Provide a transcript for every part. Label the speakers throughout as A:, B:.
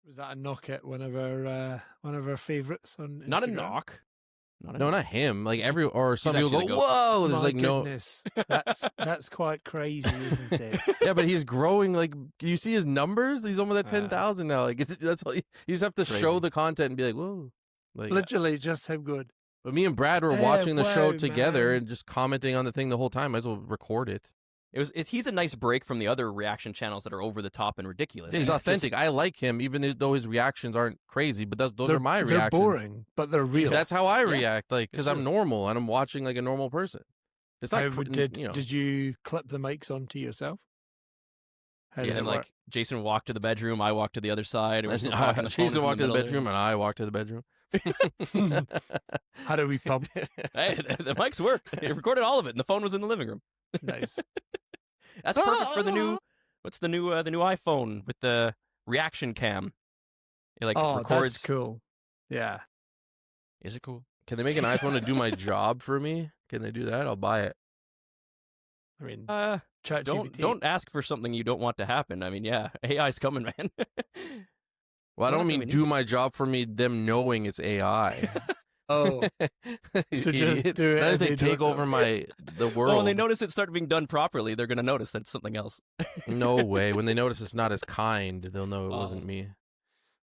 A: Was that a knock at one of our favorites on Instagram?
B: Not a knock.
C: Not him. Like or some people
B: actually
C: go,
B: the goat.
C: whoa. There's
A: My
C: like
A: goodness. That's quite crazy, isn't it?
C: Yeah, but he's growing. Like, you see his numbers? He's almost at 10,000 now. Like, that's all you just have to show the content and be like, whoa. Like,
A: Literally just him good.
C: But me and Brad were watching the show together
A: man.
C: and just commenting on the thing the whole time. Might as well record it.
B: He's a nice break from the other reaction channels that are over the top and ridiculous.
C: He's authentic. I like him, even though his reactions aren't crazy. But those are my reactions.
A: They're boring, but they're real.
C: That's how I react. Like, because I'm normal and I'm watching like a normal person. It's not.
A: Did you clip the mics onto yourself?
B: And like Jason walked to the bedroom, I walked to the other side. And
C: Jason walked to the bedroom, and I walked to the bedroom.
A: How do we pump?
B: Hey, the mics work. He recorded all of it, and the phone was in the living room.
A: Nice.
B: That's perfect for the new. What's the new iPhone with the reaction cam? It records.
A: That's cool. Yeah.
B: Is it cool?
C: Can they make an iPhone to do my job for me? Can they do that? I'll buy it.
A: I mean,
B: don't ask for something you don't want to happen. I mean, yeah, AI's coming, man.
C: Well, I don't mean do my job for me, them knowing it's AI.
A: Oh. So just do it.
C: As they take over the world.
B: Well, when they notice it start being done properly, they're going to notice that's something else.
C: No way. When they notice it's not as kind, they'll know it wasn't me.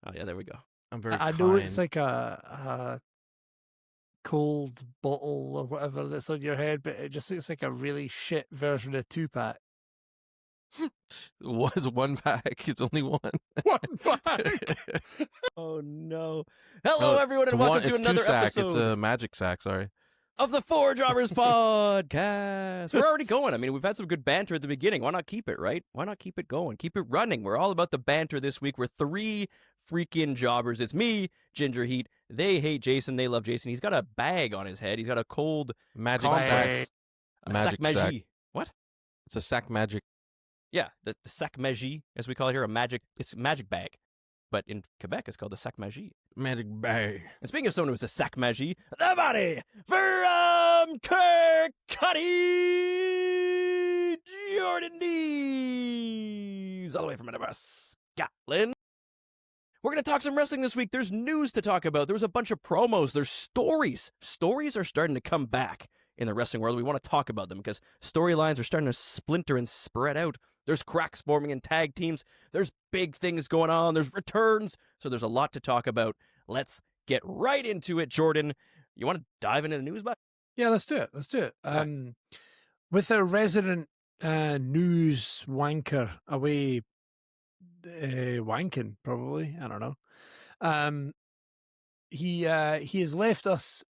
B: Oh, yeah, there we go.
C: I'm very kind.
A: I know it's like a cold bottle or whatever that's on your head, but it just looks like a really shit version of 2-pack.
C: It was 1-pack. It's only one.
A: 1-pack.
B: Oh no! Hello, everyone, and welcome to another episode.
C: It's a magic sack. Sorry.
B: Of the Four Jobbers podcast. We're already going. I mean, we've had some good banter at the beginning. Why not keep it, right? Why not keep it going? Keep it running. We're all about the banter this week. We're 3 freaking jobbers. It's me, Ginger Heat. They hate Jason. They love Jason. He's got a bag on his head. He's got a cold
C: magic sack.
B: Magic sack. What?
C: It's a sack magic.
B: Yeah, the sac magie, as we call it here, it's a magic bag. But in Quebec, it's called the sac magie.
C: Magic bag.
B: And speaking of someone who's a sac magie, the body from Kirkcaldy, Jordan Dees, all the way from Edinburgh, Scotland. We're going to talk some wrestling this week. There's news to talk about. There was a bunch of promos. There's stories. Stories are starting to come back in the wrestling world. We want to talk about them because storylines are starting to splinter and spread out. There's cracks forming in tag teams. There's big things going on. There's returns. So there's a lot to talk about. Let's get right into it. Jordan, you want to dive into the news, bud?
A: Yeah, let's do it. With a resident news wanker away wanking, probably. I don't know. He has left us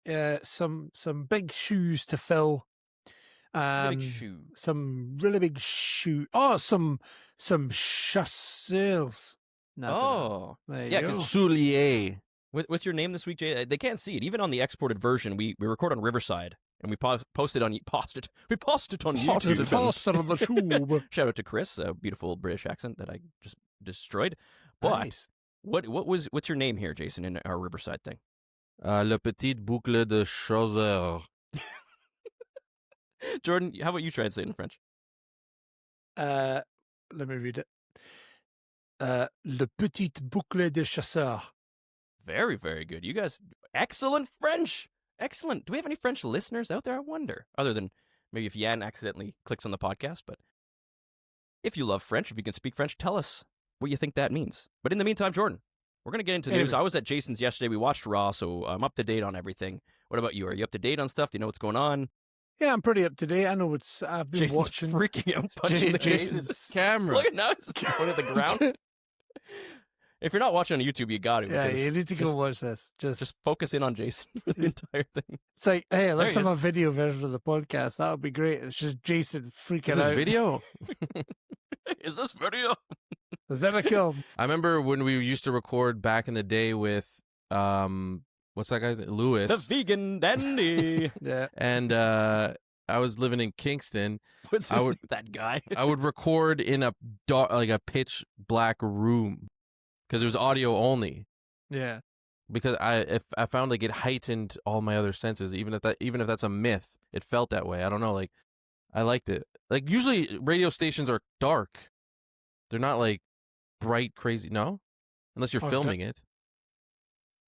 A: some big shoes to fill.
B: Big shoe.
A: Some really big shoe. Oh, some chasseurs.
B: Oh,
A: yeah,
C: Soulier.
B: What's your name this week, Jay? They can't see it. Even on the exported version, we record on Riverside and we post it on YouTube. Shout out to Chris, a beautiful British accent that I just destroyed. But
A: nice.
B: What's your name here, Jason, in our Riverside thing?
C: Le petit boucle de chasseur.
B: Jordan, how about you try and say it in French?
A: Let me read it. Le petit boucle de chasseur.
B: Very, very good. You guys, excellent French. Excellent. Do we have any French listeners out there? I wonder. Other than maybe if Yan accidentally clicks on the podcast. But if you love French, if you can speak French, tell us what you think that means. But in the meantime, Jordan, we're going to get into the news. I was at Jason's yesterday. We watched Raw, so I'm up to date on everything. What about you? Are you up to date on stuff? Do you know what's going on?
A: Yeah, I'm pretty up to date. I know I've been
B: Jason's
A: watching.
B: Freaking out, punching
C: Jason's camera.
B: Look at now, he's going at the ground. If you're not watching on YouTube, you got to.
A: Yeah, you need to go watch this. Just
B: focus in on Jason for the entire thing.
A: It's like, hey, let's have a video version of the podcast. That would be great. It's just Jason freaking out.
C: Video?
B: Is this video?
A: Is that a kill?
C: I remember when we used to record back in the day with what's that guy's name? Lewis.
B: The vegan dandy.
A: Yeah.
C: And I was living in Kingston.
B: What's his name? That guy?
C: I would record in a pitch black room because it was audio only.
A: Yeah.
C: Because I found like it heightened all my other senses, even if that's a myth, it felt that way. I don't know, like I liked it. Like usually radio stations are dark. They're not like bright, crazy. No? unless you're
A: Okay.
C: filming it.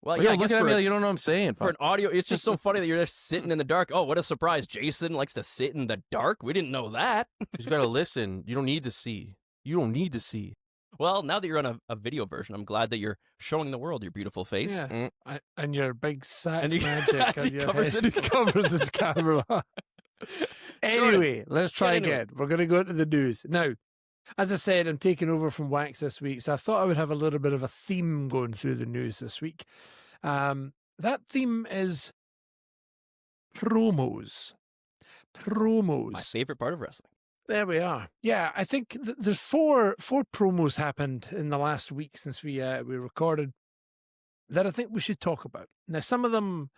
B: Well,
C: But
B: yeah,
C: yeah,
B: I guess
C: looking at
B: for,
C: me, like you don't know what I'm saying.
B: for an audio, it's just so funny that you're just sitting in the dark. Oh, what a surprise. Jason likes to sit in the dark. We didn't know that.
C: You just gotta listen. You don't need to see. You don't need to see.
B: Well, now that you're on a video version, I'm glad that you're showing the world your beautiful face.
A: Yeah. And your big sack
B: And he-
A: magic
B: as
A: on
B: he
A: your
B: covers
A: head
B: it.
A: covers his camera. Anyway, let's try
B: into it.
A: again. We're going to go into the news. Now, as I said, I'm taking over from Wax this week, so I thought I would have a little bit of a theme going through the news this week. That theme is promos.
B: My favorite part of wrestling.
A: There we are. Yeah, I think there's four promos happened in the last week since we recorded that I think we should talk about. Now, some of them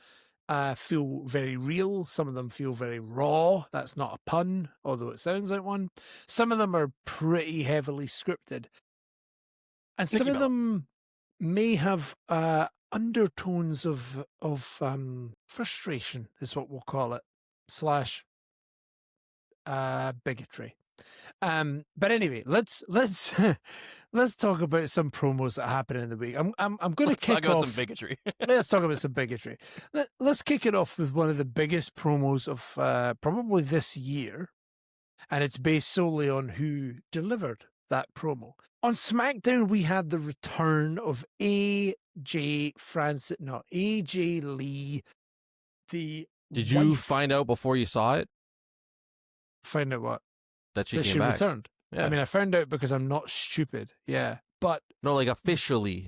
A: feel very real. Some of them feel very raw. That's not a pun, although it sounds like one. Some of them are pretty heavily scripted. And some of them may have undertones of frustration, is what we'll call it, / bigotry. But anyway, let's let's talk about some promos that happen in the week. I'm going to kick
B: talk about
A: off
B: some bigotry.
A: Let's talk about some bigotry. Let's kick it off with one of the biggest promos of probably this year, and it's based solely on who delivered that promo. On SmackDown, we had the return of AJ Lee.
C: Did you find out before you saw it
A: find out what?
C: that she
A: That
C: came
A: she
C: back?
A: returned.
C: Yeah.
A: I mean, I found out because I'm not stupid. Yeah, but
C: No, like officially.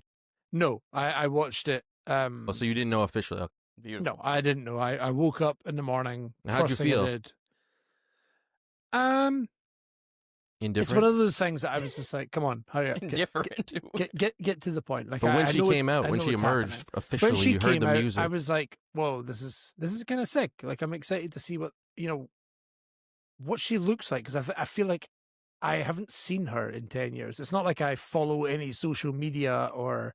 A: no, I watched it.
C: Oh, so you didn't know officially. Okay.
B: Beautiful.
A: No, I didn't know. I woke up in the morning.
C: How'd
A: first
C: you
A: thing
C: feel?
A: I did. It's
C: Indifferent.
A: one of those things that I was just like, come on, hurry up.
B: Indifferent.
A: Get to the point. Like,
C: But when
A: I
C: she
A: know
C: came out,
A: I
C: when
A: know
C: she
A: what's
C: emerged
A: happening.
C: officially,
A: When she
C: you heard
A: came
C: the
A: out,
C: music.
A: I was like, whoa, this is kind of sick. Like, I'm excited to see what she looks like, because I feel like I haven't seen her in 10 years. It's not like I follow any social media or,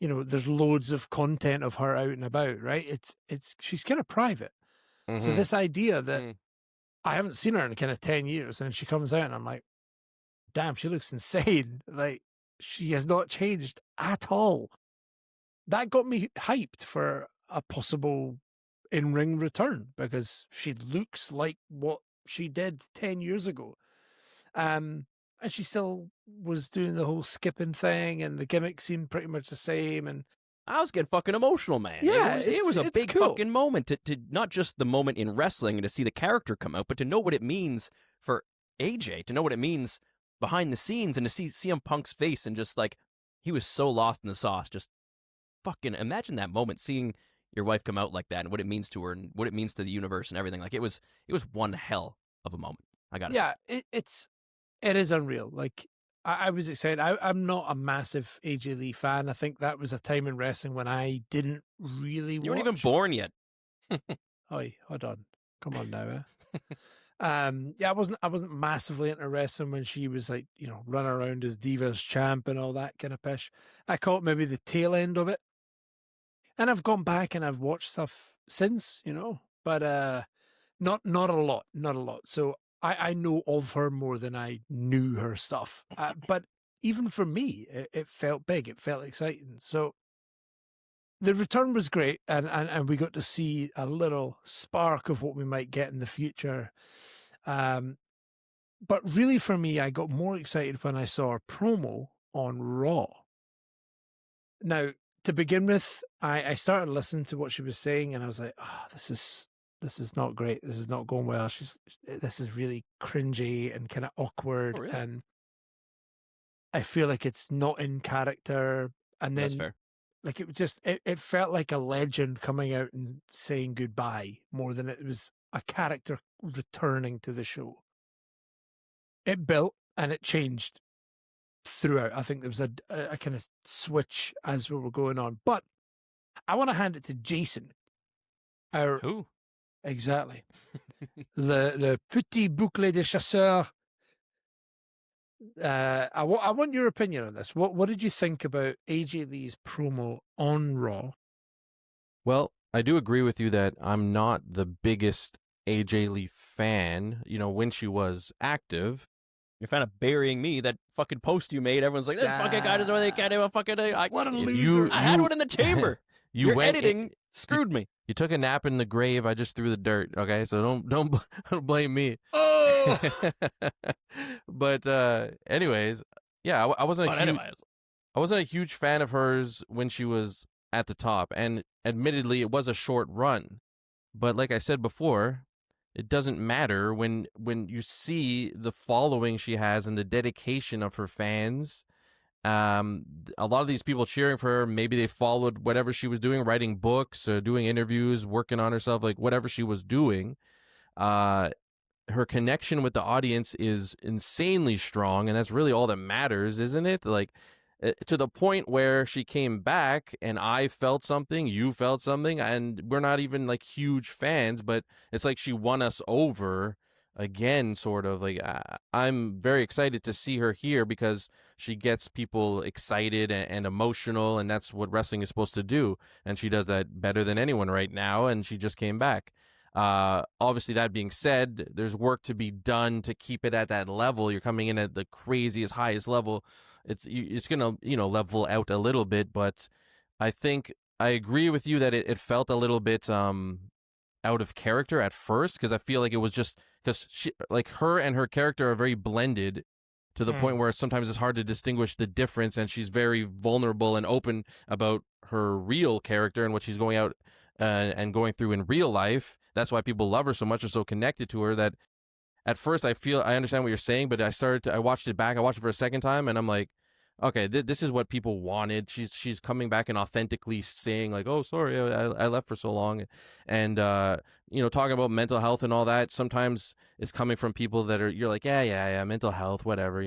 A: there's loads of content of her out and about, right? She's kind of private. So
C: Mhm.
A: this idea that
B: Mm.
A: I haven't seen her in kind of 10 years, and she comes out and I'm like, damn, she looks insane. Like, she has not changed at all. That got me hyped for a possible in-ring return, because she looks like what she did 10 years ago. And she still was doing the whole skipping thing, and the gimmick seemed pretty much the same. And
B: I was getting fucking emotional, man.
A: Yeah,
B: it was a
A: it's
B: big
A: cool.
B: fucking moment to not just the moment in wrestling and to see the character come out, but to know what it means for AJ, to know what it means behind the scenes, and to see CM Punk's face, and just like, he was so lost in the sauce. Just fucking imagine that moment, seeing your wife come out like that, and what it means to her, and what it means to the universe and everything. Like, it was one hell of a moment. I gotta say.
A: it is unreal. Like, I was excited. I'm not a massive AJ Lee fan. I think that was a time in wrestling when I didn't really
B: You weren't even born yet.
A: Oi, hold on. Come on now. I wasn't massively into wrestling when she was like, running around as Divas champ and all that kind of pish. I caught maybe the tail end of it. And I've gone back and I've watched stuff since, but not a lot. So I know of her more than I knew her stuff. But even for me, it felt big. It felt exciting. So the return was great, and we got to see a little spark of what we might get in the future. But really, for me, I got more excited when I saw a promo on Raw. Now, to begin with, I started listening to what she was saying, and I was like, oh, this is not great. This is not going well. This is really cringy and kind of awkward.
B: Oh, really?
A: And I feel like it's not in character. And then,
B: That's fair.
A: like, it was just, it felt like a legend coming out and saying goodbye more than it was a character returning to the show. It built and it changed throughout. I think there was a kind of switch as we were going on. But I want to hand it to Jason.
B: Who?
A: Exactly. le petit bouclier de chasseur. I want your opinion on this. What did you think about AJ Lee's promo on Raw?
C: Well, I do agree with you that I'm not the biggest AJ Lee fan, when she was active.
B: You're kind of burying me. That fucking post you made, everyone's like, "This fucking guy doesn't really can't even fucking."
A: What a
C: If
A: loser!
B: I had one in the chamber.
C: You
B: Your
C: went
B: editing screwed me.
C: You took a nap in the grave. I just threw the dirt. Okay, so don't blame me.
A: Oh,
C: But anyways, yeah, I wasn't a
B: But
C: huge
B: anyways,
C: I wasn't a huge fan of hers when she was at the top, and admittedly, it was a short run. But like I said before, it doesn't matter when you see the following she has and the dedication of her fans. A lot of these people cheering for her, maybe they followed whatever she was doing, writing books, doing interviews, working on herself, like whatever she was doing. Her connection with the audience is insanely strong, and that's really all that matters, isn't it? Like, to the point where she came back and I felt something, you felt something, and we're not even like huge fans, but it's like she won us over again, sort of. Like, I'm very excited to see her here because she gets people excited and emotional, and that's what wrestling is supposed to do, and she does that better than anyone right now, and she just came back. Obviously, that being said, there's work to be done to keep it at that level. You're coming in at the craziest, highest level. It's gonna level out a little bit, but I think I agree with you that it felt a little bit out of character at first, because I feel like it was just because she, like, her and her character are very blended to the point where sometimes it's hard to distinguish the difference, and she's very vulnerable and open about her real character and what she's going out and going through in real life. That's why people love her so much, are so connected to her, that at first I understand what you're saying, but I watched it back. I watched it for a second time, and I'm like, okay, this is what people wanted. She's coming back and authentically saying, like, oh, sorry, I left for so long, and talking about mental health and all that. Sometimes it's coming from people that you're like, yeah, mental health, whatever,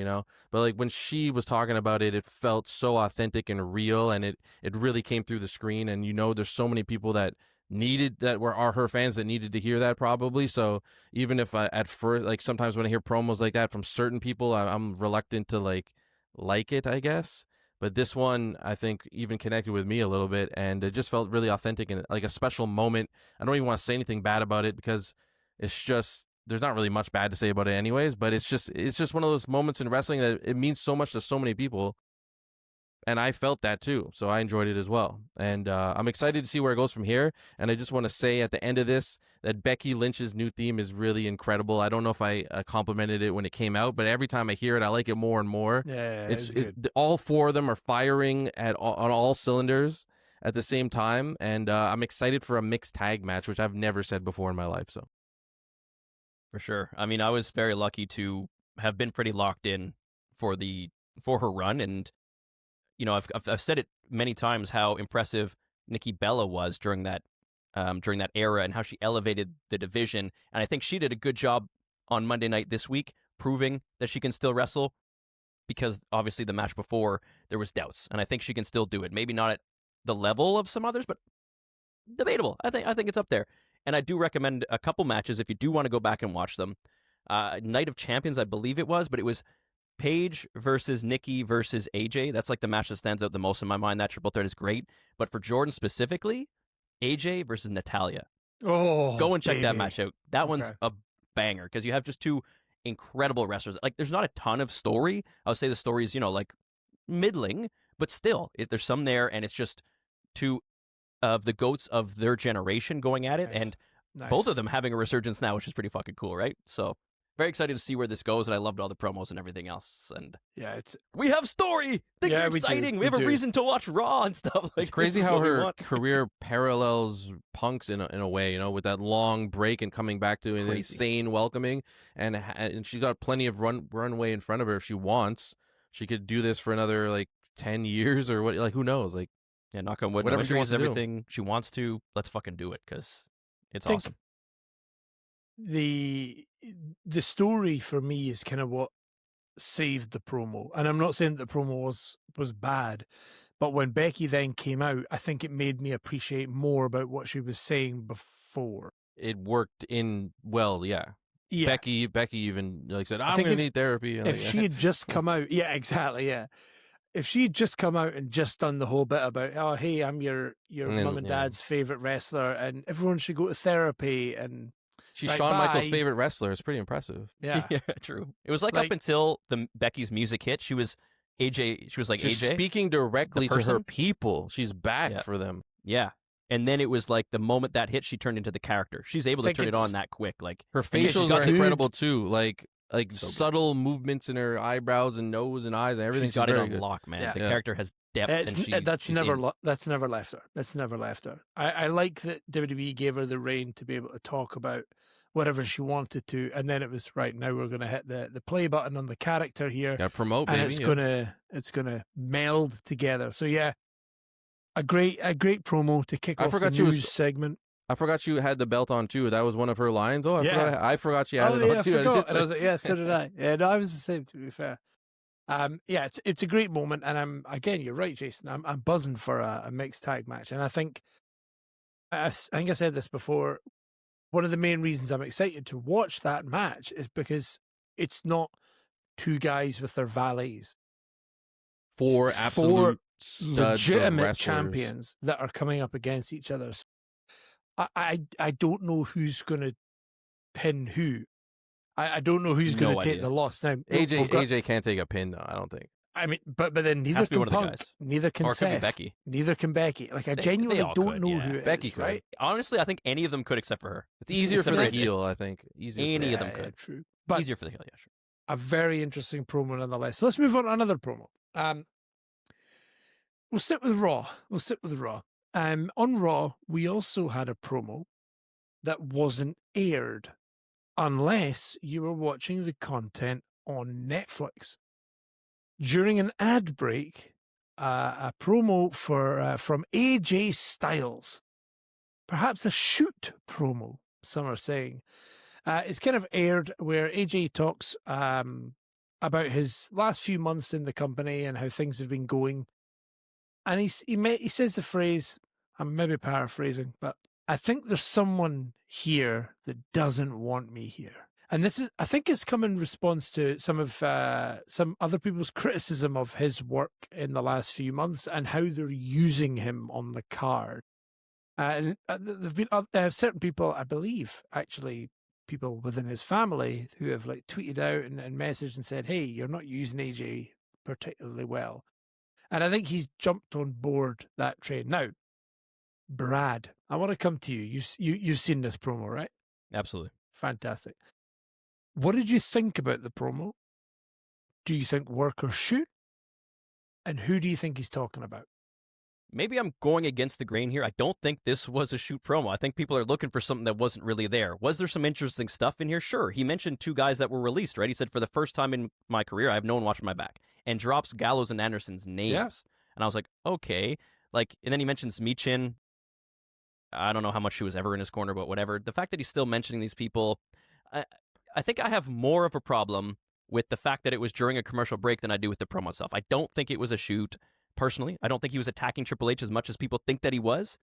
C: But like when she was talking about it, it felt so authentic and real, and it really came through the screen. And there's so many people that are her fans that needed to hear that, probably. So even if at first, like, sometimes when I hear promos like that from certain people, I'm reluctant to like it, I guess. But this one, I think, even connected with me a little bit, and it just felt really authentic and like a special moment. I don't even want to say anything bad about it, because it's just, there's not really much bad to say about it anyways, but it's just one of those moments in wrestling that it means so much to so many people. And I felt that too, so I enjoyed it as well. And I'm excited to see where it goes from here. And I just want to say at the end of this that Becky Lynch's new theme is really incredible. I don't know if I complimented it when it came out, but every time I hear it, I like it more and more.
A: yeah, it's good.
C: All four of them are firing on all cylinders at the same time, and I'm excited for a mixed tag match, which I've never said before in my life. So,
B: for sure. I mean, I was very lucky to have been pretty locked in for her run, and I've said it many times how impressive Nikki Bella was during that era, and how she elevated the division. And I think she did a good job on Monday night this week, proving that she can still wrestle, because obviously the match before there was doubts, and I think she can still do it. Maybe not at the level of some others, but debatable. I think it's up there. And I do recommend a couple matches if you do want to go back and watch them. Night of Champions, I believe it was, but it was Paige versus Nikki versus AJ. That's like the match that stands out the most in my mind. That triple threat is great. But for Jordan specifically, AJ versus Natalia.
A: Oh,
B: go and check that
A: baby.
B: match out. That one's a banger, because you have just two incredible wrestlers. Like, there's not a ton of story. I would say the story is, like, middling, but still, there's some there, and it's just two of the goats of their generation going at it, and both of them having a resurgence now, which is pretty fucking cool, right? So, very excited to see where this goes, and I loved all the promos and everything else. And
A: yeah,
B: we have story. Things are exciting. We have a reason to watch Raw and stuff. Like,
C: it's crazy how her career parallels Punk's in a way, with that long break and coming back to an insane welcoming, and she's got plenty of runway in front of her if she wants. She could do this for another like 10 years or what? Like, who knows? Like,
B: yeah, knock on wood.
C: Whatever she wants to
B: everything she wants to. Let's fucking do it, because it's awesome.
A: The story for me is kind of what saved the promo, and I'm not saying that the promo was bad, but when Becky then came out, I think it made me appreciate more about what she was saying before.
C: It worked in well, yeah. Becky even said, "I'm going to need therapy."
A: If she had just come out, yeah, exactly, yeah. If she had just come out and just done the whole bit about, oh, hey, I'm your mum and dad's favorite wrestler, and everyone should go to therapy, and
C: She's
A: Like,
C: Shawn Michaels'
A: bye.
C: favorite wrestler. It's pretty impressive.
A: Yeah.
B: Yeah, true. It was like
A: Like-
B: up until the Becky's music hit, she was AJ. She was like
C: She's
B: AJ.
C: speaking directly to her
B: person?
C: people. She's back
B: Yeah.
C: for them.
B: Yeah. And then it was like the moment that hit, she turned into the character. She's able to
A: Think
B: turn it
A: it's-
B: on that quick. Like
C: Her
B: and yeah, she's
C: facials
B: got
C: are
B: the-
C: incredible too. Like
B: So good.
C: subtle movements in her eyebrows and nose and eyes and everything.
B: She's got it
C: very
B: on
C: good.
B: lock, man.
A: Yeah.
B: The
C: Yeah.
B: character has depth, and
A: That's
B: she's
A: never
B: in.
A: that's never left her. That's never left her. I like that WWE gave her the reign to be able to talk about whatever she wanted to, and then it was right. Now we're going to hit the play button on the character here,
C: Got to promote,
A: and
C: baby.
A: it's gonna meld together. So yeah, a great promo to kick
C: I
A: off the
C: forgot she was-
A: news segment.
C: I forgot she had the belt on too. That was one of her lines. Oh,
A: Yeah.
C: I forgot she had it
A: I
C: on too.
A: forgot. And I was like, yeah, so did I. Yeah, no, I was the same. To be fair, yeah, it's a great moment, and you're right, Jason. I'm buzzing for a mixed tag match, and I think I think I said this before. One of the main reasons I'm excited to watch that match is because it's not two guys with their valets.
C: Four
A: It's
C: absolute studs of
A: legitimate
C: wrestlers.
A: champions that are coming up against each other. So I don't know who's going to pin who. I don't know who's going
B: No
A: to take
B: idea.
A: the loss. Now,
C: AJ can't take a pin though. I don't think.
A: I mean, but then neither
B: Has to be
A: can
B: one of the
A: Punk,
B: guys.
A: neither can
B: Or it could be
A: Seth,
B: Becky.
A: neither can Becky. Like I
B: They
A: genuinely
B: all
A: don't
B: could,
A: know
B: yeah.
A: who it
C: Becky
A: is,
C: could.
A: right?
B: Honestly, I think any of them could except for her.
C: It's easier for the
B: Except for AJ.
C: heel. I think easier.
B: Any
C: for
B: of them
A: Yeah,
B: could.
A: true. But
B: Easier for the heel, yeah, sure.
A: a very interesting promo nonetheless. So let's move on to another promo. We'll sit with Raw. On Raw, we also had a promo that wasn't aired unless you were watching the content on Netflix. During an ad break, a promo from AJ Styles, perhaps a shoot promo, some are saying. It's kind of aired where AJ talks about his last few months in the company and how things have been going. And he says the phrase, I'm maybe paraphrasing, but I think there's someone here that doesn't want me here. And this is, I think, it's come in response to some other people's criticism of his work in the last few months and how they're using him on the card. And there've been certain people, I believe, actually, people within his family who have like tweeted out and messaged and said, "Hey, you're not using AJ particularly well." And I think he's jumped on board that train. Now, Brad, I want to come to you. You've seen this promo, right?
B: Absolutely.
A: Fantastic. What did you think about the promo? Do you think work or shoot? And who do you think he's talking about?
B: Maybe I'm going against the grain here. I don't think this was a shoot promo. I think people are looking for something that wasn't really there. Was there some interesting stuff in here? Sure. He mentioned two guys that were released, right? He said, for the first time in my career, I have no one watching my back. And drops Gallows and Anderson's names.
A: Yeah.
B: And I was like, okay. Like, and then he mentions Michin. I don't know how much she was ever in his corner, but whatever. The fact that he's still mentioning these people, I think I have more of a problem with the fact that it was during a commercial break than I do with the promo itself. I don't think it was a shoot. Personally, I don't think he was attacking Triple H as much as people think that he was.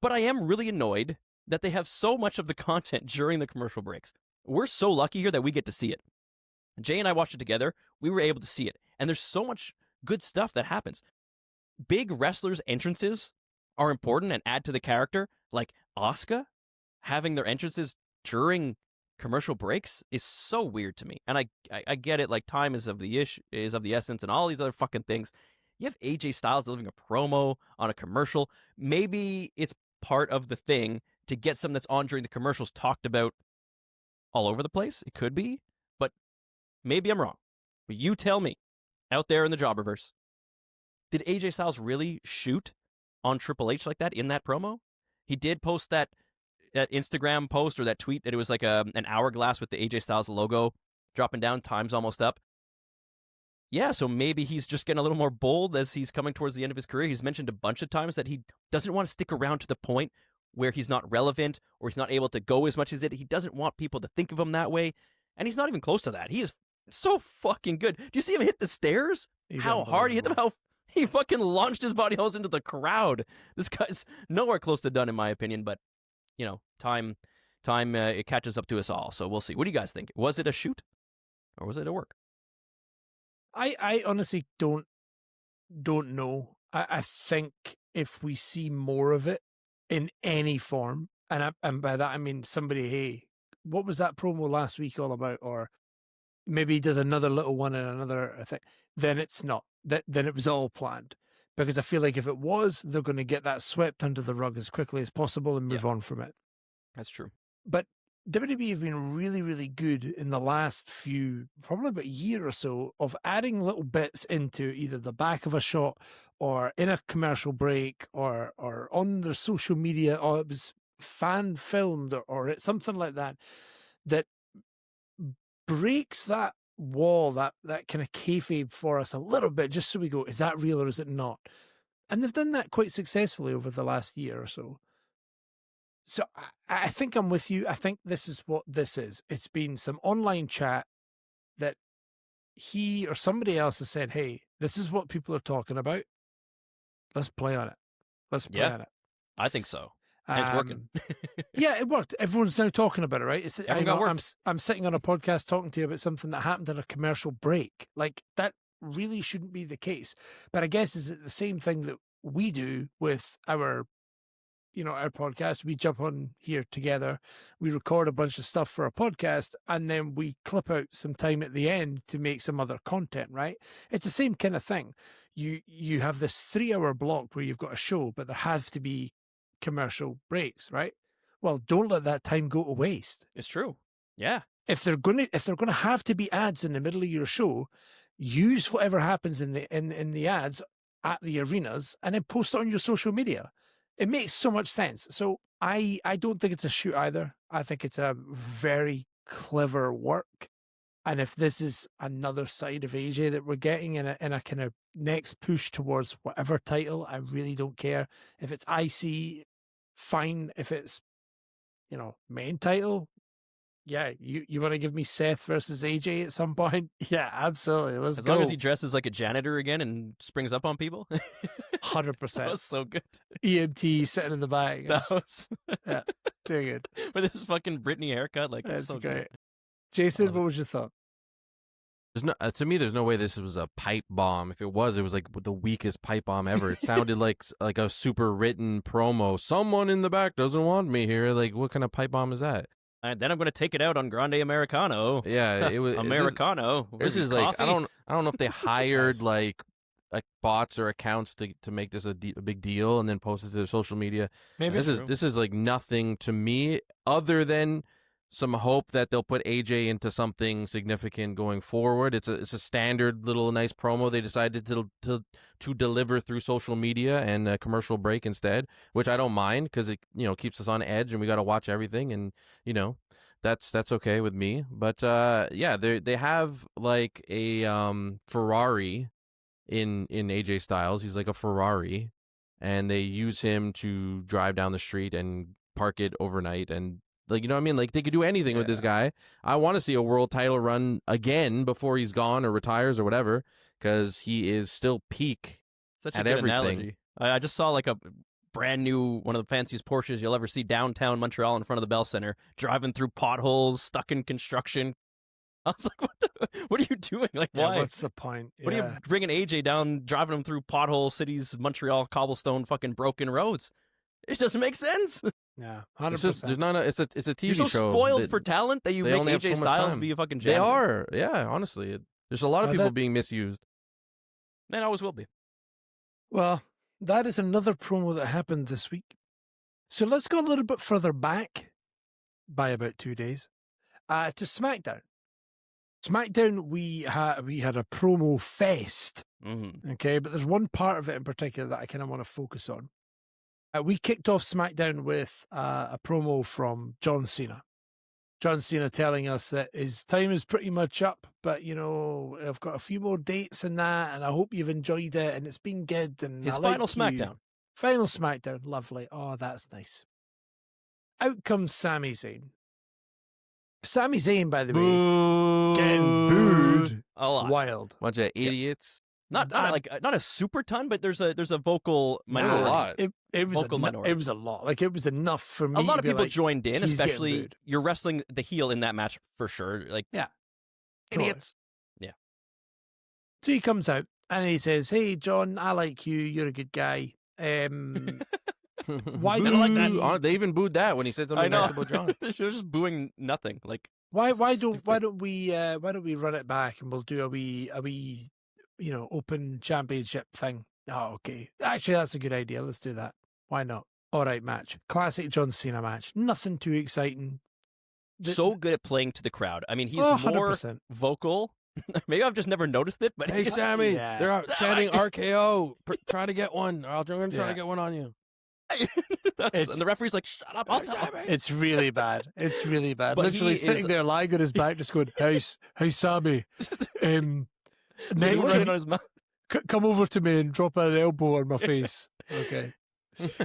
B: But I am really annoyed that they have so much of the content during the commercial breaks. We're so lucky here that we get to see it. Jay and I watched it together. We were able to see it. And there's so much good stuff that happens. Big wrestlers' entrances are important and add to the character. Like Asuka having their entrances during commercial breaks is so weird to me. And I get it, like time is of the essence and all these other fucking things. You have AJ Styles delivering a promo on a commercial. Maybe it's part of the thing to get something that's on during the commercials talked about all over the place. It could be, but maybe I'm wrong. But you tell me, out there in the Jobberverse, did AJ Styles really shoot on Triple H like that in that promo? He did post that Instagram post or that tweet that it was like an hourglass with the AJ Styles logo dropping down, time's almost up. Yeah, so maybe he's just getting a little more bold as he's coming towards the end of his career. He's mentioned a bunch of times that he doesn't want to stick around to the point where he's not relevant or he's not able to go as much as it. He doesn't want people to think of him that way. And he's not even close to that. He is so fucking good. Do you see him hit the stairs?
A: He's
B: How hard he hit them?
A: unbelievable.
B: How he fucking launched his body hose into the crowd. This guy's nowhere close to done, in my opinion. But, you know, time it catches up to us all. So we'll see. What do you guys think? Was it a shoot or was it a work?
A: I honestly don't know. I think if we see more of it in any form, and by that I mean somebody, hey, what was that promo last week all about? Or maybe he does another little one and another thing. Then it's not. Then it was all planned. Because I feel like if it was, they're going to get that swept under the rug as quickly as possible and move on from it.
B: That's true.
A: But WWE have been really, really good in the last few, probably about a year or so, of adding little bits into either the back of a shot or in a commercial break or on their social media, or it was fan filmed or it's something like that, that breaks that wall, that kind of kayfabe for us a little bit, just so we go, is that real or is it not? And they've done that quite successfully over the last year or so. So I think I'm with you. I think this is what this is. It's been some online chat that he or somebody else has said, hey, this is what people are talking about. Let's play on it. Let's play on it.
B: I think so. And it's working.
A: Yeah, it worked. Everyone's now talking about it, right? I'm sitting on a podcast talking to you about something that happened in a commercial break. Like, that really shouldn't be the case. But I guess is it the same thing that we do with our podcast? We jump on here together, we record a bunch of stuff for a podcast, and then we clip out some time at the end to make some other content, right? It's the same kind of thing. You have this 3-hour block where you've got a show, but there have to be commercial breaks, right? Well, don't let that time go to waste.
B: It's true. Yeah.
A: If they're gonna have to be ads in the middle of your show, use whatever happens in the ads at the arenas and then post it on your social media. It makes so much sense. So I don't think it's a shoot either. I think it's a very clever work. And if this is another side of AJ that we're getting in a kind of next push towards whatever title, I really don't care. If it's IC, fine. If it's, main title, yeah, you want to give me Seth versus AJ at some point? Yeah, absolutely. Let's go.
B: As long as he dresses like a janitor again and springs up on people.
A: 100%.
B: That was so good.
A: EMT sitting in the back.
B: That was
A: yeah, too good.
B: With his fucking Britney haircut, like
A: That's
B: so
A: great.
B: good.
A: Jason, what was your thought?
C: To me, there's no way this was a pipe bomb. If it was like the weakest pipe bomb ever. It sounded like a super written promo. Someone in the back doesn't want me here. Like, what kind of pipe bomb is that?
B: And then I'm going to take it out on Grande Americano.
C: Yeah, it was
B: Americano.
C: This is like, I don't know if they hired like bots or accounts to make this a big deal and then post it to their social media.
A: Maybe
C: this is like nothing to me other than some hope that they'll put AJ into something significant going forward. It's a standard little nice promo they decided to deliver through social media and a commercial break instead, which I don't mind because it keeps us on edge and we got to watch everything, and that's okay with me. But yeah, they have like a Ferrari in AJ Styles. He's like a Ferrari, and they use him to drive down the street and park it overnight, and like, you know what I mean? Like, they could do anything with this guy. I want to see a world title run again before he's gone or retires or whatever, because he is still peak
B: Such a
C: at
B: good
C: everything.
B: Analogy. I just saw like a brand new, one of the fanciest Porsches you'll ever see downtown Montreal in front of the Bell Center, driving through potholes, stuck in construction. I was like, what are you doing? Like, why?
A: What's the point?
B: What are you bringing AJ down, driving him through pothole cities, Montreal, cobblestone, fucking broken roads? It doesn't make sense.
A: Yeah, 100%.
C: It's just, there's not it's a TV
B: You're so
C: show.
B: spoiled for talent that you make
C: only have
B: AJ
C: so much
B: Styles
C: time.
B: be a fucking
C: They
B: janitor.
C: are, yeah. Honestly, there's a lot of people being misused.
B: Man, always will be.
A: Well, that is another promo that happened this week. So let's go a little bit further back by about 2 days to SmackDown. SmackDown, we had a promo fest.
B: Mm-hmm.
A: Okay, but there's one part of it in particular that I kind of want to focus on. We kicked off SmackDown with a promo from John Cena. John Cena telling us that his time is pretty much up, but, I've got a few more dates and that, and I hope you've enjoyed it, and it's been good. And
B: His
A: I
B: final
A: like you.
B: SmackDown.
A: Final SmackDown. Lovely. Oh, that's nice. Out comes Sami Zayn. Sami Zayn, by the way, getting booed.
B: A lot.
A: Wild.
C: Bunch of idiots.
B: Not a super ton, but there's a vocal minority.
C: A lot.
A: It was
B: Vocal minority.
A: It was a lot. Like, it was enough for me.
B: A lot
A: to
B: of
A: be
B: people
A: like,
B: joined in,
A: he's getting
B: especially
A: booed.
B: you're wrestling the heel in that match for sure. Like,
A: Yeah.
B: idiots.
A: Totally. So he comes out and he says, "Hey, John, I like you. You're a good guy. Why
C: Boo.
A: do we-
C: They even booed that when he said
B: I
C: something
B: know.
C: nice about John.
B: They're just booing nothing. Like,
A: why
B: Stupid.
A: don't we run it back and we'll do a wee open championship thing? Oh, okay. Actually, that's a good idea. Let's do that. Why not? All right, match. Classic John Cena match. Nothing too exciting.
B: so good at playing to the crowd. I mean, he's
A: Oh,
B: more
A: 100%.
B: vocal. Maybe I've just never noticed it, but
C: Hey,
B: he's-
C: Sammy,
A: Yeah.
C: they're out
B: Is that
C: chanting
B: right?
C: RKO. Try to get one. Or I'm going to try
A: Yeah.
C: to get one on you.
B: and the referee's like, "Shut up, I'll tell him."
A: It's really bad. It's really bad.
B: But
A: Literally
B: he
A: sitting
B: is-
A: there lying on his back, just going, "Hey, Sammy,
B: Rubbing
A: Nate,
B: on his mouth.
A: come over to me and drop an elbow on my face." Okay.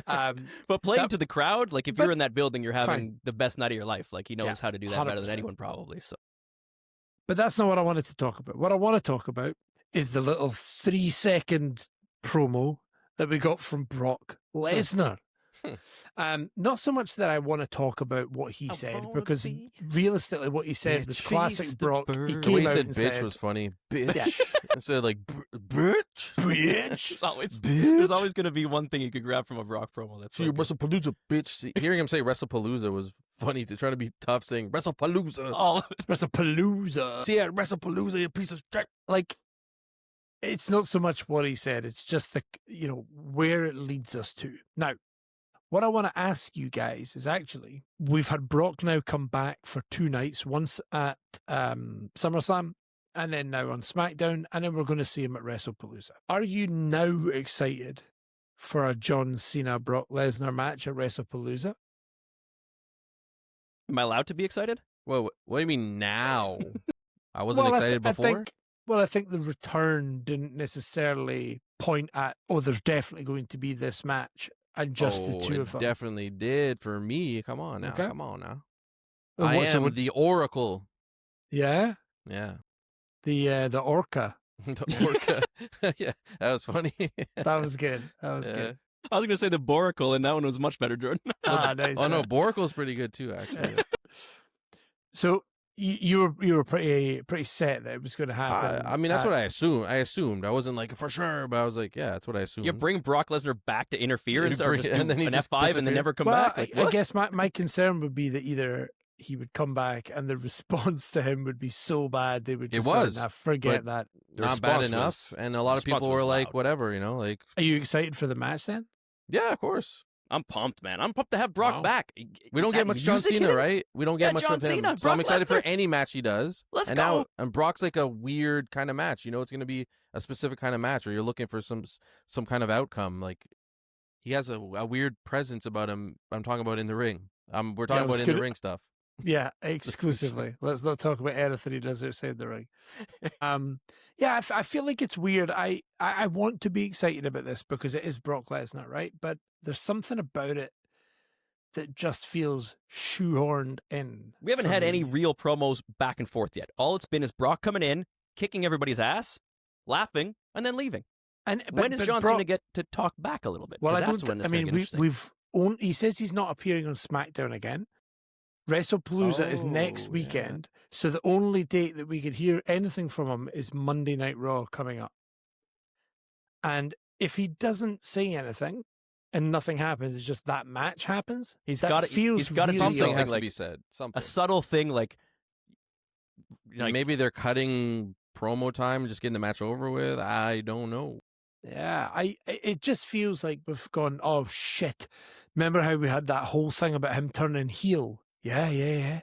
B: But playing
A: That-
B: to the crowd, like if
A: but-
B: you're in that building, you're having
A: Fine.
B: the best night of your life. Like he knows
A: Yeah,
B: how to do that better than
A: 100%.
B: anyone, probably. So
A: But that's not what I wanted to talk about. What I want to talk about is the little 3-second promo that we got from Brock Lesnar. Not so much that I want to talk about what he
B: I
A: said,
B: wanna
A: because
B: be
A: realistically what he said was
B: bitch,
A: classic
B: face the
A: Brock. He
B: bird.
C: The way
A: came
C: he
A: out
C: said
A: and
C: bitch
A: said,
C: was funny. Bitch.
A: Yeah.
C: Instead of like, bitch.
A: bitch.
B: there's always going to be one thing you could grab from a Brock promo. That's
C: See,
B: so good.
C: WrestlePalooza, bitch. See, hearing him say WrestlePalooza was funny. To try to be tough saying WrestlePalooza.
B: Oh,
A: WrestlePalooza.
C: See you at WrestlePalooza, you piece of shit.
A: Like, it's not so much what he said, it's just where it leads us to. Now, what I want to ask you guys is actually, we've had Brock now come back for 2 nights, once at SummerSlam and then now on SmackDown, and then we're going to see him at WrestlePalooza. Are you now excited for a John Cena Brock Lesnar match at WrestlePalooza?
B: am I allowed to be excited?
C: What do you mean now? I wasn't
A: Well,
C: excited before.
A: I think the return didn't necessarily point at, there's definitely going to be this match and just the two
C: it
A: of them.
C: definitely did for me. Come on now.
A: Okay.
C: Come on now.
A: And
C: I
A: what's
C: am the Oracle.
A: Yeah,
C: Yeah.
A: the Orca.
C: The Orca. Yeah, that was funny.
A: That was good. That was
C: Yeah.
A: good.
B: I was going to say the Boracle, and that one was much better, Jordan.
A: Nice.
C: Oh no, Boracle's pretty good too, actually.
A: So you were pretty set that it was going to happen.
C: I mean, that's what I assumed. I wasn't like for sure, but I was like, yeah, that's what I assumed.
B: You bring Brock Lesnar back to interference, or just do
C: and then he
B: an
C: just
B: F5 and then
C: disappeared?
B: never come
A: well,
B: back? Like,
A: I
B: what?
A: guess my concern would be that either he would come back and the response to him would be so bad they would
C: It
A: just
C: was,
A: forget
C: but-
A: that.
B: The
C: Not bad
B: response
C: enough,
B: was-
C: and a lot of
B: response
C: people
B: was
C: were like,
B: loud.
C: whatever, like,
A: Are you excited for the match then?
C: yeah, of course.
B: I'm pumped, man. I'm pumped to have Brock
A: Wow.
B: back.
C: We don't
B: That
C: get much John
B: music
C: Cena,
B: hit it?
C: right? We don't get
B: Yeah,
C: much
B: John
C: of him.
B: Cena,
C: So
B: Brock
C: I'm excited for
B: Lesnar.
C: any match he does.
B: Let's
C: and
B: go.
C: Now, and Brock's like a weird kind of match. It's going to be a specific kind of match, or you're looking for some kind of outcome. Like he has a weird presence about him. I'm talking about in the ring. We're talking about in the ring stuff.
A: Yeah, exclusively. Let's not talk about anything he does outside the ring. Yeah, I feel like it's weird. I want to be excited about this because it is Brock Lesnar, right? But there's something about it that just feels shoehorned in.
B: We haven't
A: for
B: had any
A: me.
B: real promos back and forth yet. All it's been is Brock coming in, kicking everybody's ass, laughing, and then leaving.
A: And
B: When does John Cena get to talk back a little bit?
A: Well,
B: 'Cause
A: I
B: that's
A: don't.
B: when
A: I
B: it's gonna
A: mean,
B: get interesting.
A: he says he's not appearing on SmackDown again. WrestlePalooza is next
C: Oh,
A: weekend, so the only date that we could hear anything from him is Monday Night Raw coming up. And if he doesn't say anything and nothing happens, it's just that match happens.
B: He's
A: that
B: gotta-
A: feels
B: he's gotta say
A: really
C: Something
B: something
C: has
A: odd.
C: to
B: like
C: be said. Something.
B: A subtle thing like
C: Maybe they're cutting promo time, just getting the match over with. I don't know.
A: Yeah, it just feels like we've gone, oh shit. Remember how we had that whole thing about him turning heel? Yeah.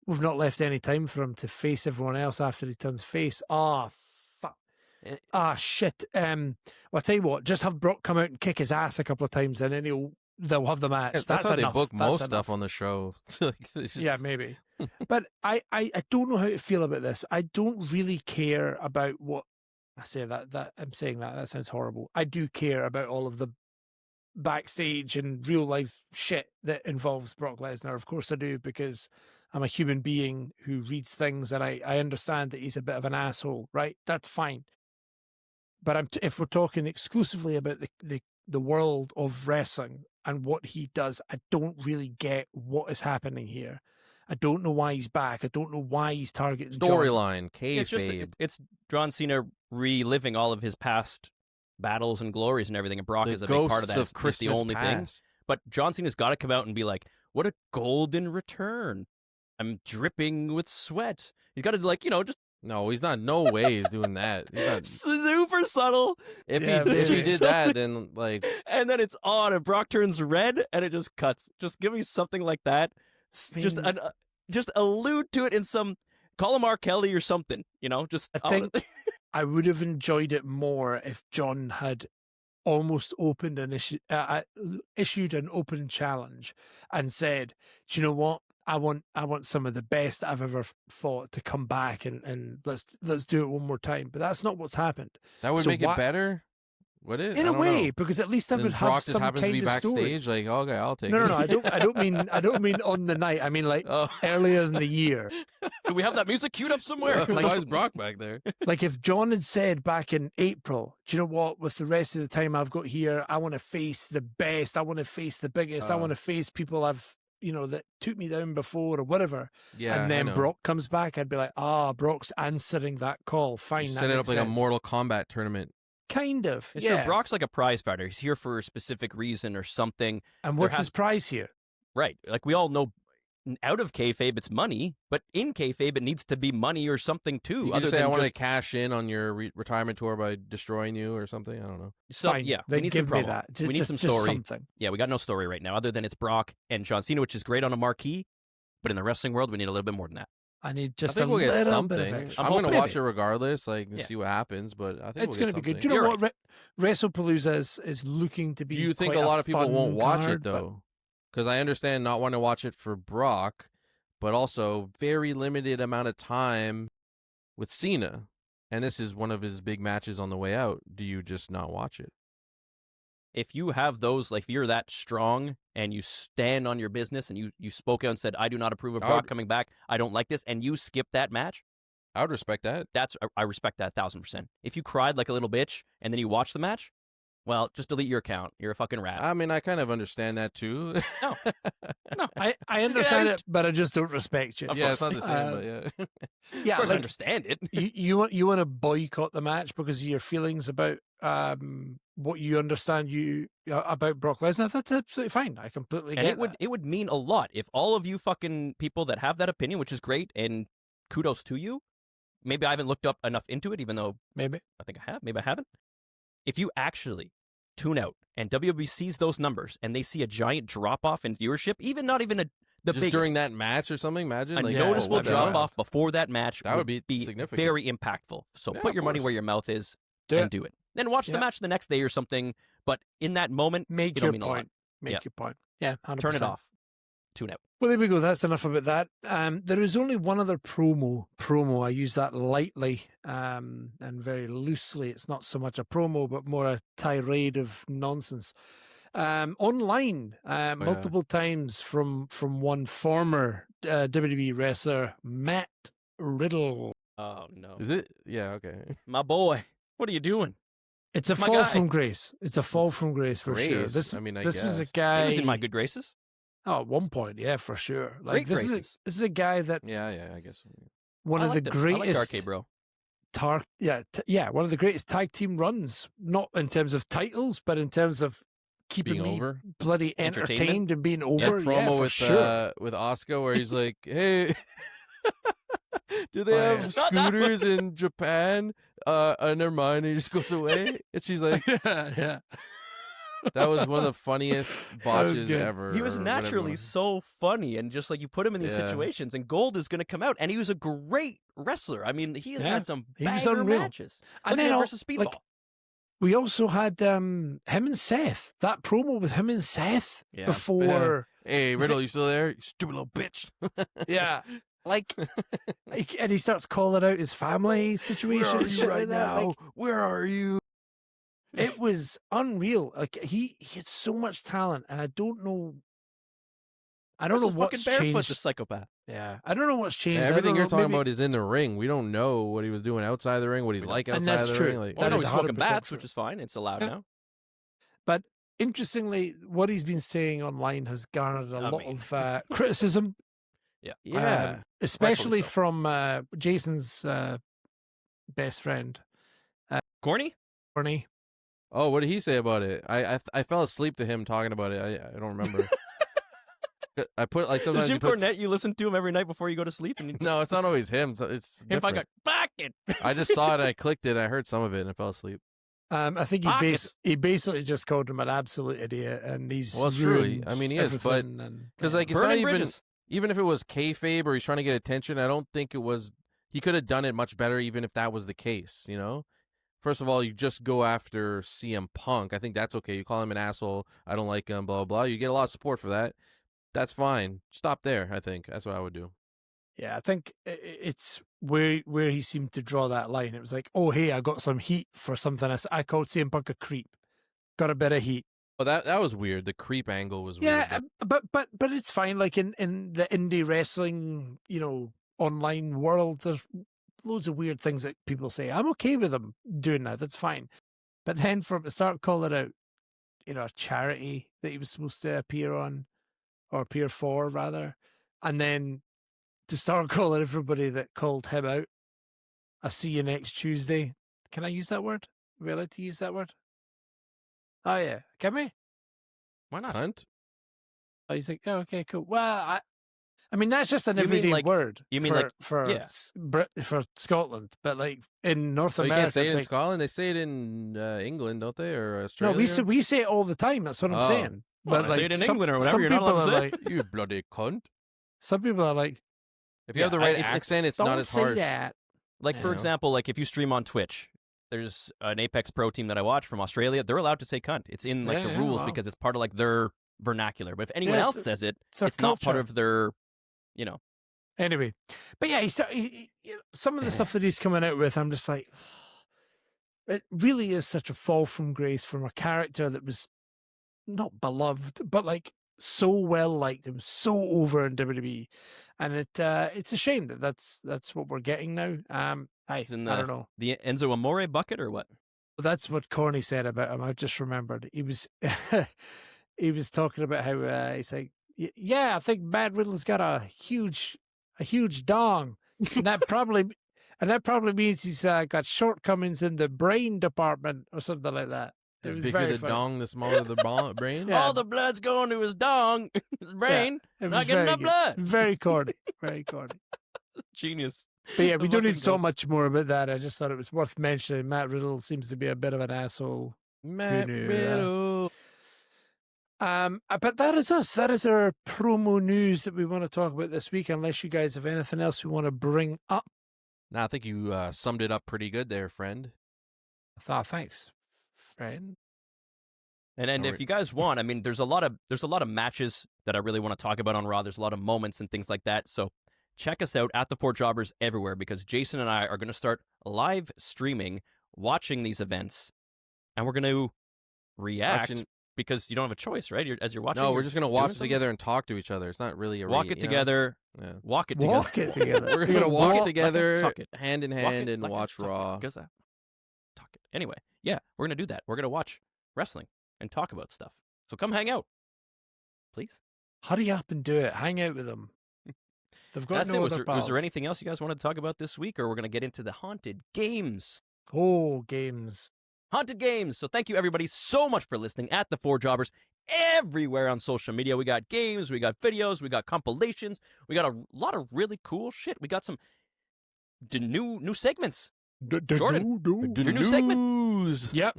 A: We've not left any time for him to face everyone else after he turns face. Ah, fuck. Ah, shit. Well, I'll tell you what, just have Brock come out and kick his ass a couple of times and then they'll have the match.
C: Yeah, that's how
A: enough.
C: they book
A: That's
C: most
A: enough.
C: stuff on the show. Like, it's just-
A: Yeah, maybe. But I don't know how to feel about this. I don't really care about what I say that I'm saying that sounds horrible. I do care about all of the backstage and real life shit that involves Brock Lesnar. Of course I do, because I'm a human being who reads things and I understand that he's a bit of an asshole, right? That's fine. But if we're talking exclusively about the world of wrestling and what he does, I don't really get what is happening here. I don't know why he's back. I don't know why he's targeting John.
C: Storyline,
B: it's just
C: kayfabe.
B: it's John Cena reliving all of his past battles and glories and everything, and Brock
C: The
B: is a big part of that.
C: ghosts
B: It's
C: of
B: just the
C: Christmas
B: only thing.
C: past.
B: But John Cena's got to come out and be like, "What a golden return! I'm dripping with sweat." He's got to just
C: No, he's not. No way he's doing that. He's not.
B: super subtle.
C: If
A: Yeah,
C: he
A: maybe.
C: did that, then like
B: And then it's on, and Brock turns red, and it just cuts. Just give me something like that. Just allude to it in some. Call him R. Kelly or something. Just
A: I think I would have enjoyed it more if John had almost opened an issued an open challenge and said, "Do you know what? I want some of the best I've ever fought to come back and let's do it one more time." But that's not what's happened.
C: that would
A: So
C: make it better. Would it?
A: In
C: I
A: a
C: don't
A: way,
C: know.
A: because at least I
C: Then
A: would have
C: Brock just
A: some
C: happens
A: kind
C: to be
A: of story.
C: backstage. Like, okay, I'll take
A: No,
C: it.
A: no, I don't mean on the night. I mean like
C: Oh.
A: earlier in the year.
B: Do we have that music queued up somewhere?
C: Why is Brock back there?
A: Like if John had said back in April, "Do you know what? With the rest of the time I've got here, I want to face the best. I want to face the biggest. I want to face people that took me down before or whatever."
C: Yeah,
A: And then
C: I know.
A: Brock comes back, I'd be like, Brock's answering that call. Fine, that
C: Set it up
A: makes
C: like a
A: sense.
C: Mortal Kombat tournament.
A: Kind of.
B: And
A: Yeah.
B: Sure, Brock's like a prize fighter. He's here for a specific reason or something.
A: And what's
B: there has-
A: his prize here?
B: Right. Like we all know out of kayfabe it's money, but in kayfabe it needs to be money or something too.
C: You can
B: other
C: just say,
B: than
C: I want to
B: just
C: cash in on your retirement tour by destroying you or something. I don't know.
A: Fine.
B: yeah,
A: Then
B: we need
A: give
B: some
A: me
B: promo.
A: that.
B: We need
A: Just
B: some
A: just
B: story.
A: something.
B: Yeah, we got no story right now other than it's Brock and John Cena, which is great on a marquee, but in the wrestling world we need a little bit more than that.
A: I need
C: I
A: just
C: think
A: a
C: we'll get
A: little
C: something.
A: bit of extra.
C: I'm going to
B: hoping.
C: watch it regardless, like and
B: Yeah.
C: see what happens. But I think
A: It's
C: going
A: going to
C: to
A: be good. Do you know
B: You're
A: what? WrestlePalooza is looking to be.
C: Do you think a
A: quite
C: lot of people
A: fun
C: won't watch
A: card,
C: it though? Because I understand not wanting to watch it for Brock, but also very limited amount of time with Cena, and this is one of his big matches on the way out. Do you just not watch it?
B: If you have those, like if you're that strong and you stand on your business and you spoke out and said, "I do not approve of
C: I
B: Brock
C: would-
B: coming back. I don't like this," and you skip that match,
C: I would respect that.
B: I respect that 1,000%. If you cried like a little bitch and then you watch the match, well, just delete your account. You're a fucking rat.
C: I mean, I kind of understand that too.
B: No.
A: I understand it, but I just don't respect you.
C: Yeah, it's not the same, but yeah.
A: Yeah,
B: Of course, I
A: like,
B: understand it.
A: you want to boycott the match because of your feelings about what you understand about Brock Lesnar. That's absolutely fine. I completely
B: And
A: get
B: it would mean a lot if all of you fucking people that have that opinion, which is great, and kudos to you. Maybe I haven't looked up enough into it, even though
A: maybe.
B: I think I have. Maybe I haven't. If you actually tune out and WWE sees those numbers and they see a giant drop off in viewership, not even the
C: Just
B: biggest,
C: during that match or something. Imagine
B: a
C: like,
B: noticeable
C: oh, what the
B: drop
C: hell?
B: off before that match
C: That would be significant.
B: very impactful. So
C: Yeah,
B: put
C: of
B: your money
C: course.
B: where your mouth is
A: Do
B: and
A: it.
B: do it. Then watch the
A: Yeah.
B: match the next day or something. But in that moment,
A: Make
B: you don't
A: your
B: mean a lot.
A: point. Make
B: Yeah.
A: your point. Yeah, 100%.
B: Turn it off. Tune out.
A: Well, there we go. That's enough about that. There is only one other promo. I use that lightly and very loosely. It's not so much a promo, but more a tirade of nonsense. Online, multiple times from one former WWE wrestler, Matt Riddle.
B: Oh, no.
C: Is it? Yeah. Okay.
B: My boy, what are you doing?
A: It's a
B: My
A: fall
B: guy.
A: from grace. It's a fall from grace for sure.
C: Grace,
A: This,
C: I mean, I
A: this was a
C: guess.
A: guy.
B: He was in my good graces.
A: Oh, at one point, yeah, for sure. Like
B: Great
A: this
B: graces.
A: is a guy that
C: Yeah. I guess.
A: one
B: I
A: of the
B: liked it. I liked
A: greatest
B: RK, bro.
A: one of the greatest tag team runs, not in terms of titles, but in terms of keeping
C: Being
A: me
C: over.
A: bloody
B: Entertainment?
A: entertained and being
C: That
A: over.
C: promo
A: Yeah, for
C: with
A: sure.
C: with Asuka where he's like, "Hey, do they
A: Oh, yeah.
C: have
B: Not that one.
C: scooters in Japan?" Never mind. And he just goes away, and she's like,
A: yeah.
C: "That was one of the funniest botches
A: good.
C: ever."
B: He was
C: or whatever it
B: naturally
C: was.
B: so funny, and just like you put him in these
C: Yeah.
B: situations, and gold is going to come out, and he was a great wrestler. I mean, he has
A: Yeah.
B: had some
A: He was
B: banger
A: unreal.
B: matches.
A: And
B: Look at
A: then
B: him
A: al-
B: versus Speedball.
A: like, we also had him and Seth. That promo with him and Seth
B: Yeah.
A: before.
C: Hey, Riddle, you still there? You stupid little bitch.
A: Yeah. Like, and he starts calling out his family situation.
C: Where are
A: and
C: you
A: shit
C: right
A: like that.
C: now?
A: Like,
C: Where are you?
A: it was unreal. Like he had so much talent, and I don't know. I don't know
B: Versus
A: what's
B: fucking Barefoot, the
A: changed.
B: psychopath.
A: Yeah, I don't know what's changed. I
C: Everything
A: don't
C: you're
A: know,
C: talking
A: maybe-
C: about is in the ring. We don't know what he was doing outside the ring, what he's like
A: And
C: outside
A: that's
C: the
A: true.
C: ring. Like,
B: Well,
A: That
B: no,
A: is
B: he's smoking
A: 100%
B: bats,
A: true.
B: which is fine. It's allowed
A: Yeah.
B: now.
A: Interestingly, what he's been saying online has garnered a
B: I
A: lot
B: mean.
A: of criticism.
C: yeah.
A: Especially
B: so.
A: from Jason's best friend,
B: Corny?
A: Bernie.
C: Oh, what did he say about it? I fell asleep to him talking about it. I don't remember. I put like
B: Does
C: sometimes
B: Jim
C: he puts,
B: Cornette, you listen to him every night before you go to sleep? And you
C: No, it's not always him. It's
B: If I
C: different.
B: go, fuck it.
C: I just saw it and I clicked it and I heard some of it and I fell asleep.
A: I think he basically just called him an absolute idiot, and he's
C: Well, it's true.
A: ruined
C: I mean, he is, but
A: everything,
C: because like it's
B: Burning
C: not
B: bridges.
C: even if it was kayfabe or he's trying to get attention, I don't think it was. He could have done it much better, even if that was the case. You know, first of all, you just go after CM Punk. I think that's okay. You call him an asshole. I don't like him. Blah blah blah. You get a lot of support for that. That's fine. Stop there. I think that's what I would do.
A: Yeah, I think it's where he seemed to draw that line. It was like, oh, hey, I got some heat for something. I called CM Punk a creep. Got a bit of heat.
C: Well, that was weird. The creep angle was
A: Yeah,
C: weird.
A: but it's fine. Like in the indie wrestling, online world, there's loads of weird things that people say. I'm okay with them doing that. That's fine. But then from the start, calling out, a charity that he was supposed to appear on, or appear for rather, and then to start calling everybody that called him out, "I see you next Tuesday." Can I use that word? Are we allowed to use that word? Oh yeah, can we?
B: Why not?
C: Hunt?
A: Oh, he's like, oh, okay, cool. Well, I mean that's just an
B: You mean
A: everyday
B: like-
A: word.
B: you mean
A: for,
B: like-
A: for
B: yeah.
A: For Scotland, but like in North
C: Well, you
A: America,
C: can't say it
A: it's
C: in
A: like,
C: Scotland. They say it in England, don't they, or
A: no,
C: Australia?
A: we say it all the time. That's what I'm
C: Oh.
A: saying.
B: Well,
A: But
B: say
A: like
B: it in
A: some,
B: England or whatever,
A: some
B: you're not
A: people
B: allowed to
A: are
B: say
A: like,
C: You bloody cunt.
A: some people are like,
C: If you have the right
B: it's-
C: accent, it's
A: don't
C: not as
A: say
C: harsh.
A: that.
B: Like, for
C: Yeah.
B: example, like if you stream on Twitch, there's an Apex Pro team that I watch from Australia. They're allowed to say cunt. It's in like
A: Yeah,
B: the
A: yeah,
B: rules
A: wow.
B: because it's part of like their vernacular. But if anyone
A: Yeah,
B: else
A: it's-
B: says it,
A: our
B: it's not part
A: culture.
B: of their,
A: Anyway, but yeah, some of the stuff that he's coming out with, I'm just like, it really is such a fall from grace from a character that was not beloved, but like so well liked and so over in WWE, and it's a shame that that's what we're getting now.
B: It's in
A: I don't know.
B: the Enzo Amore bucket or what?
A: That's what Corny said about him. I just remembered he was he was talking about how he's like, yeah, I think Matt Riddle's got a huge dong, and that probably means he's got shortcomings in the brain department or something like that. It
C: The
A: was
C: bigger
A: very
C: the
A: funny.
C: dong, the smaller the brain.
A: Yeah.
B: All the blood's going to his dong, his brain.
A: It
B: Not
A: was
B: getting
A: very
B: enough
A: good.
B: blood.
A: Very corny, very corny.
B: Genius.
A: But yeah, we
B: I
A: don't need
B: fucking
A: to talk
B: love-
A: much more about that. I just thought it was worth mentioning. Matt Riddle seems to be a bit of an asshole.
C: Matt
A: knew,
C: Riddle.
A: But that is us. That is our promo news that we want to talk about this week. Unless you guys have anything else we want to bring up.
C: Nah, I think you summed it up pretty good there, friend.
A: Thanks, friend.
B: And
C: All
B: if
C: right.
B: you guys want, I mean, there's a lot of matches that I really want to talk about on Raw. There's a lot of moments and things like that. So check us out at the Four Jobbers everywhere because Jason and I are going to start live streaming, watching these events, and we're going to react
C: Watching-
B: because you don't have a choice, right? As you're watching,
C: No,
B: you're
C: we're just gonna
B: doing
C: watch it
B: something.
C: together and talk to each other. It's not really a
B: Walk
C: read,
B: it
C: you know?
B: together.
C: Yeah.
B: Walk it together.
A: Walk it together.
C: We're
A: You're
C: gonna walk
A: walk-
C: together,
B: talk it.
C: hand in
B: Walk
C: hand,
B: it
C: and
B: like it,
C: watch
B: talk it,
C: Raw.
B: talk it. Anyway, yeah, we're gonna do that. We're gonna watch wrestling and talk about stuff. So come hang out, please.
A: Hurry up and do it. Hang out with them. They've got
B: That's
A: no
B: it. Was
A: other
B: there
A: pals.
B: anything else you guys wanted to talk about this week, or we're gonna get into the haunted games?
A: Oh, games.
B: Haunted games. So thank you everybody so much for listening at the Four Jobbers everywhere on social media. We got games, we got videos, we got compilations, we got a lot of really cool shit. We got some new segments. Jordan, your new segment.
C: News.
A: Yep.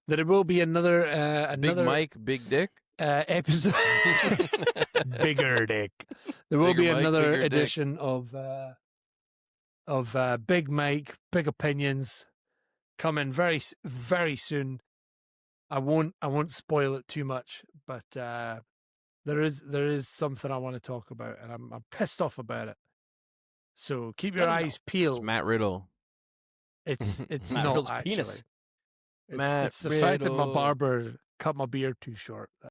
A: There will be another
C: Big
A: another
C: Mike, Big Dick.
A: episode. Bigger dick. There will
C: Bigger
A: be
C: Mike,
A: another
C: bigger dick.
A: edition of Big Mike, Big Opinions coming very soon. I won't spoil it too much, but there is something I want to talk about, and I'm pissed off about it. So keep your
B: Let me
A: eyes
C: It's
A: peeled.
C: Matt Riddle.
A: It's
B: Matt
A: not
B: Riddle's
A: actually.
B: penis.
A: It's,
C: Matt
A: it's the fact that my
C: Riddle.
A: barber cut my beard too short.